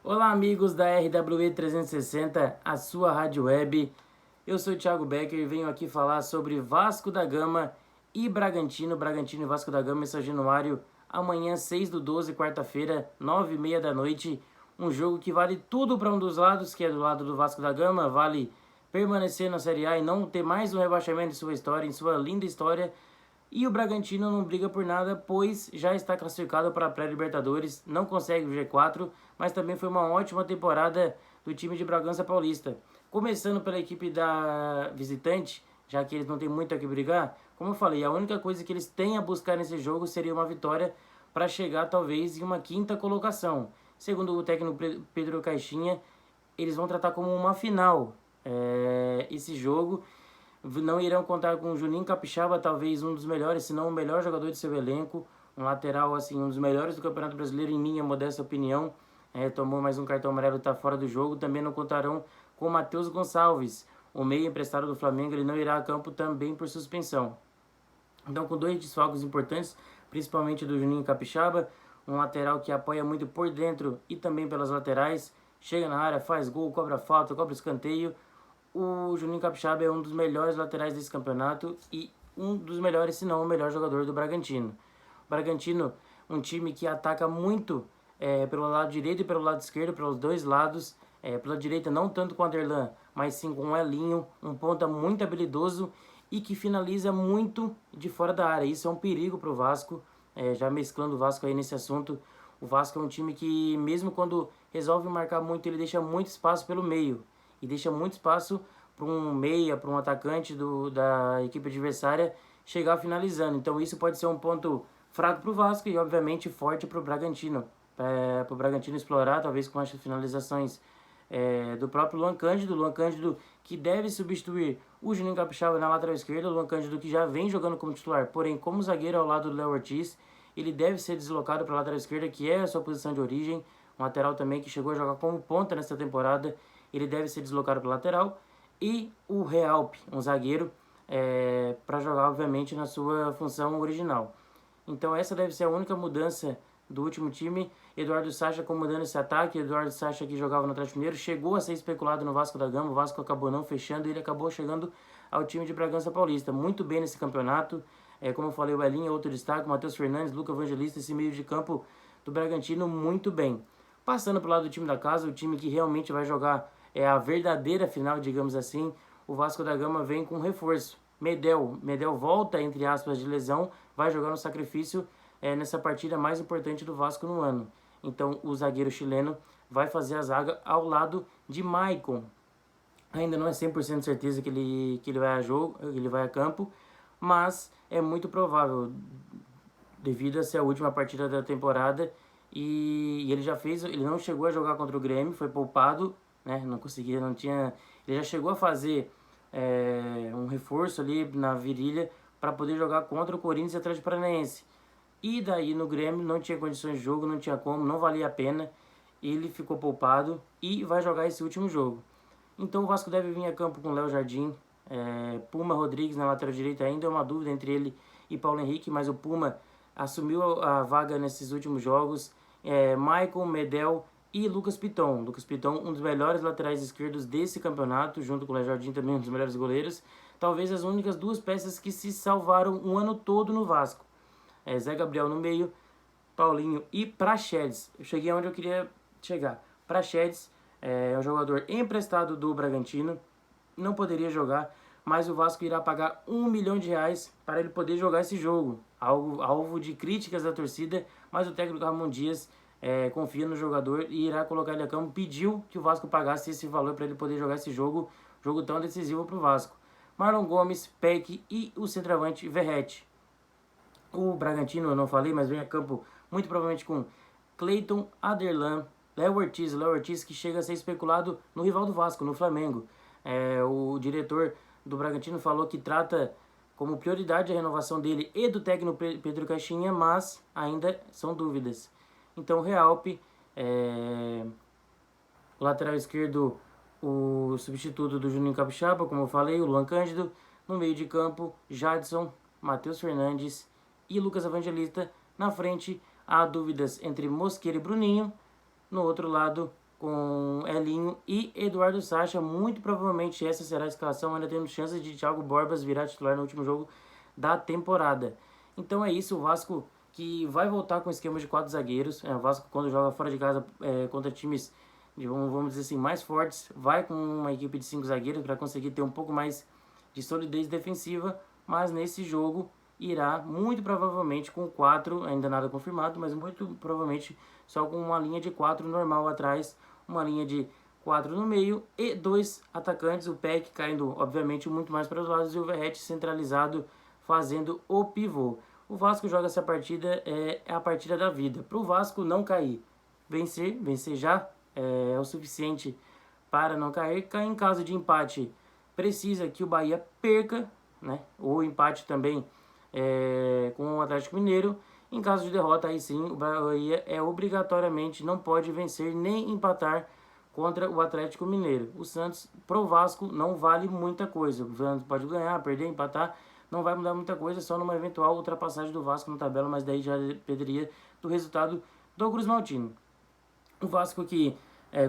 Olá, amigos da RWE 360, a sua rádio web. Eu sou o Thiago Becker e venho aqui falar sobre Vasco da Gama e Bragantino. Bragantino e Vasco da Gama em São Januário, amanhã 6/12, quarta-feira, 9h30 da noite. Um jogo que vale tudo para um dos lados, que é do lado do Vasco da Gama. Vale permanecer na Série A e não ter mais um rebaixamento em sua história, em sua linda história. E o Bragantino não briga por nada, pois já está classificado para a pré-Libertadores, não consegue o G4, mas também foi uma ótima temporada do time de Bragança Paulista. Começando pela equipe da visitante, já que eles não têm muito a que brigar, como eu falei, a única coisa que eles têm a buscar nesse jogo seria uma vitória para chegar talvez em uma quinta colocação. Segundo o técnico Pedro Caixinha, eles vão tratar como uma final esse jogo. Não irão contar com o Juninho Capixaba, talvez um dos melhores, se não o melhor jogador de seu elenco. Um lateral, assim, um dos melhores do Campeonato Brasileiro, em minha modesta opinião. Tomou mais um cartão amarelo, está fora do jogo. Também não contarão com o Matheus Gonçalves, o meio emprestado do Flamengo. Ele não irá a campo também por suspensão. Então, com dois desfalques importantes, principalmente do Juninho Capixaba, um lateral que apoia muito por dentro e também pelas laterais, chega na área, faz gol, cobra falta, cobra escanteio. O Juninho Capixaba é um dos melhores laterais desse campeonato e um dos melhores, se não o melhor jogador do Bragantino. O Bragantino, um time que ataca muito pelo lado direito e pelo lado esquerdo, pelos dois lados. Pela direita não tanto com o Aderlan, mas sim com o Elinho, um ponta muito habilidoso e que finaliza muito de fora da área. Isso é um perigo para o Vasco. Já mesclando o Vasco aí nesse assunto, o Vasco é um time que mesmo quando resolve marcar muito, ele deixa muito espaço pelo meio. E deixa muito espaço para um meia, para um atacante da equipe adversária chegar finalizando. Então isso pode ser um ponto fraco para o Vasco e obviamente forte para o Bragantino. Para o Bragantino explorar, talvez com as finalizações do próprio Luan Cândido que deve substituir o Juninho Capixaba na lateral esquerda, o Luan Cândido que já vem jogando como titular, porém como zagueiro ao lado do Léo Ortiz, ele deve ser deslocado para a lateral esquerda, que é a sua posição de origem, um lateral também que chegou a jogar como ponta nessa temporada, ele deve ser deslocado para a lateral, e o Realpe, um zagueiro, para jogar obviamente na sua função original. Então essa deve ser a única mudança do último time. Eduardo Sacha comandando esse ataque. Eduardo Sacha, que jogava no Atlético Mineiro, chegou a ser especulado no Vasco da Gama. O Vasco acabou não fechando e ele acabou chegando ao time de Bragança Paulista. Muito bem nesse campeonato. Como eu falei, o Elinho é outro destaque. Matheus Fernandes, Luca Evangelista, esse meio de campo do Bragantino muito bem. Passando para o lado do time da casa, o time que realmente vai jogar a verdadeira final, digamos assim. O Vasco da Gama vem com reforço. Medel volta, entre aspas, de lesão, vai jogar no sacrifício nessa partida mais importante do Vasco no ano. Então o zagueiro chileno vai fazer a zaga ao lado de Maicon. Ainda não é 100% certeza que ele vai a jogo, ele vai a campo, mas é muito provável devido a ser a última partida da temporada e ele já fez, ele não chegou a jogar contra o Grêmio, foi poupado, né? Não conseguia, não tinha, ele já chegou a fazer um reforço ali na virilha para poder jogar contra o Corinthians e Atlético Paranaense. E daí no Grêmio não tinha condições de jogo, não tinha como, não valia a pena. Ele ficou poupado e vai jogar esse último jogo. Então o Vasco deve vir a campo com Léo Jardim, Puma Rodrigues na lateral direita, ainda é uma dúvida entre ele e Paulo Henrique, mas o Puma assumiu a vaga nesses últimos jogos. Maicon, Medel e Lucas Piton. Lucas Piton, um dos melhores laterais esquerdos desse campeonato, junto com o Léo Jardim também um dos melhores goleiros. Talvez as únicas duas peças que se salvaram um ano todo no Vasco. Zé Gabriel no meio, Paulinho e Praxedes. Eu cheguei onde eu queria chegar. Praxedes é um jogador emprestado do Bragantino, não poderia jogar, mas o Vasco irá pagar R$1 milhão para ele poder jogar esse jogo. Alvo de críticas da torcida, mas o técnico Ramon Dias confia no jogador e irá colocar ele a campo. Pediu que o Vasco pagasse esse valor para ele poder jogar esse jogo tão decisivo para o Vasco. Marlon Gomes, Peck e o centroavante Verratti. O Bragantino, eu não falei, mas vem a campo muito provavelmente com Cleiton, Aderlan, Léo Ortiz que chega a ser especulado no rival do Vasco, no Flamengo. O diretor do Bragantino falou que trata como prioridade a renovação dele e do técnico Pedro Caixinha, mas ainda são dúvidas. Então, Realpe, o lateral esquerdo, o substituto do Juninho Capixaba, como eu falei, o Luan Cândido. No meio de campo, Jadson, Matheus Fernandes e Lucas Evangelista. Na frente, há dúvidas entre Mosqueira e Bruninho. No outro lado, com Elinho e Eduardo Sacha. Muito provavelmente essa será a escalação, ainda temos chances de Thiago Borbas virar titular no último jogo da temporada. Então é isso, o Vasco que vai voltar com esquema de 4 zagueiros. O Vasco, quando joga fora de casa contra times, vamos dizer assim, mais fortes, vai com uma equipe de 5 zagueiros para conseguir ter um pouco mais de solidez defensiva, mas nesse jogo irá muito provavelmente com 4, ainda nada confirmado, mas muito provavelmente só com uma linha de 4 normal atrás, uma linha de 4 no meio e 2 atacantes, o Peck caindo obviamente muito mais para os lados e o Verratti centralizado fazendo o pivô. O Vasco joga essa partida, é a partida da vida. Para o Vasco não cair, vencer já é o suficiente para não cair. Em caso de empate, precisa que o Bahia perca, né? Ou empate também com o Atlético Mineiro. Em caso de derrota, aí sim, o Bahia obrigatoriamente não pode vencer nem empatar contra o Atlético Mineiro. O Santos, pro Vasco, não vale muita coisa. O Santos pode ganhar, perder, empatar, não vai mudar muita coisa, só numa eventual ultrapassagem do Vasco na tabela, mas daí já dependeria do resultado do Cruz Maltino. O Vasco que,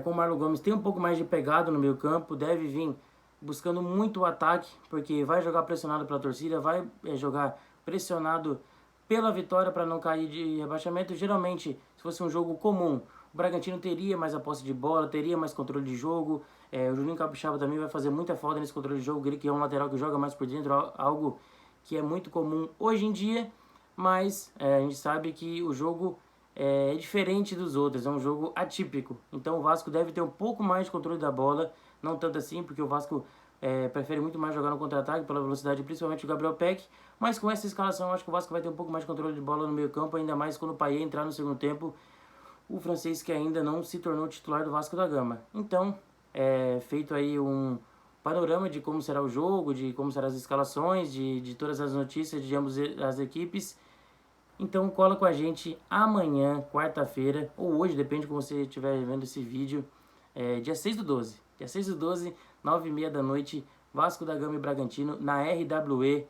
com o Marlon Gomes, tem um pouco mais de pegada no meio campo, deve vir buscando muito o ataque, porque vai jogar pressionado pela torcida, vai jogar pressionado pela vitória para não cair de rebaixamento. Geralmente, se fosse um jogo comum, o Bragantino teria mais a posse de bola, teria mais controle de jogo. O Juninho Capixaba também vai fazer muita falta nesse controle de jogo, ele que é um lateral que joga mais por dentro, algo que é muito comum hoje em dia, mas a gente sabe que o jogo é diferente dos outros, é um jogo atípico. Então o Vasco deve ter um pouco mais de controle da bola, não tanto assim, porque o Vasco prefere muito mais jogar no contra-ataque pela velocidade, principalmente o Gabriel Peck. Mas com essa escalação, acho que o Vasco vai ter um pouco mais de controle de bola no meio campo, ainda mais quando o Payet entrar no segundo tempo, o francês que ainda não se tornou titular do Vasco da Gama. Então, feito aí um panorama de como será o jogo, de como serão as escalações, de todas as notícias de ambas as equipes. Então cola com a gente amanhã, quarta-feira, ou hoje, depende de como você estiver vendo esse vídeo, dia 6/12. Dia 6/12, 9h30 da noite, Vasco da Gama e Bragantino na RWE.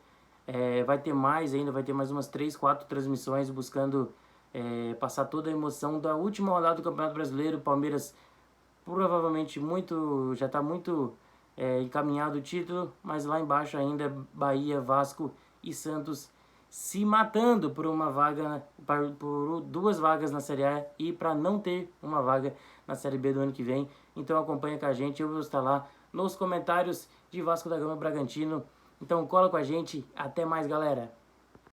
Vai ter mais ainda, vai ter mais umas 3, 4 transmissões buscando passar toda a emoção da última rodada do Campeonato Brasileiro. Palmeiras provavelmente já está muito encaminhado o título, mas lá embaixo ainda Bahia, Vasco e Santos se matando por uma vaga, por 2 vagas na Série A e para não ter uma vaga na Série B do ano que vem. Então acompanha com a gente, eu vou estar lá nos comentários de Vasco da Gama e Bragantino. Então cola com a gente, até mais galera!